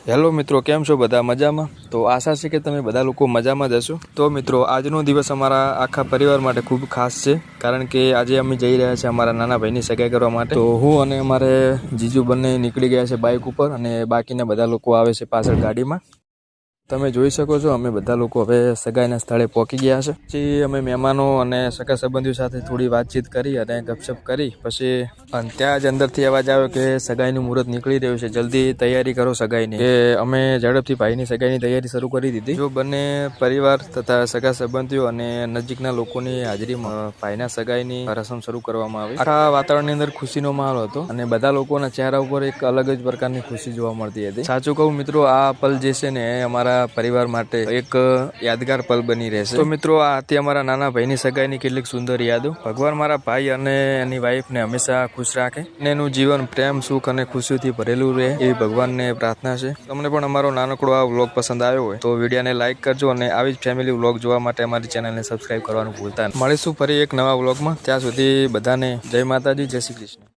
Hello મિત્રો, કેમ છો બધા? મજામાં? તો આશા છે કે તમે બધા લોકો મજામાં જ હશો. તો મિત્રો, આજનો દિવસ અમારા આખા પરિવાર માટે ખૂબ ખાસ છે, કારણ કે આજે અમે જઈ રહ્યા છીએ અમારા નાના ભાઈની સગાઈ કરવા માટે. તો હું અને અમારે જીજુ બંને નીકળી ગયા છે બાઇક ઉપર, અને બાકીના બધા લોકો આવે છે પાછળ ગાડીમાં. તમે જોઈ શકો છો, અમે બધા લોકો હવે સગાઈના સ્થળે પહોંચી ગયા છે. પછી અમે મહેમાનો અને સગા સંબંધીઓ સાથે થોડી વાતચીત કરી અને ગપશપ કરી. પછી ત્યાં જ અંદરથી અવાજ આવ્યો કે સગાઈનું મુહૂર્ત નીકળી રહ્યું છે, જલ્દી તૈયારી કરો સગાઈની. કે અમે ઝડપથી ભાઈની સગાઈની તૈયારી શરૂ કરી દીધી. જો બંને પરિવાર તથા સગા સંબંધીઓ અને નજીકના લોકોની હાજરીમાં ભાઈના સગાઈની રસમ શરૂ કરવામાં આવી. આખા વાતાવરણની અંદર ખુશીનો માહોલ હતો, અને બધા લોકોના ચહેરા ઉપર એક અલગ જ પ્રકારની ખુશી જોવા મળતી હતી. સાચું કહું મિત્રો, આ પલ જે છે ને અમારા પરિવાર માટે એક યાદગાર પલ બની રહેશે. તો મિત્રો, આ હતી અમારા નાના ભાઈની સગાઈની કેટલીક સુંદર યાદો. ભગવાન મારા ભાઈ અને એની વાઈફને હંમેશા ખુશ રાખે, અને એનું જીવન પ્રેમ, સુખ અને ખુશીઓથી ભરેલું રહે, એવી ભગવાનને પ્રાર્થના છે. તમને પણ અમારો નાનકડો આ વ્લોગ પસંદ આવ્યો હોય તો વિડીયોને લાઈક કરજો, અને આવી જ ફેમિલી વ્લોગ જોવા માટે અમારી ચેનલને સબસ્ક્રાઈબ કરવાનું ભૂલતા નહીં. મળીશું ફરી એક નવા વ્લોગમાં. ત્યાં સુધી બધાને જય માતાજી, જય શ્રી કૃષ્ણ.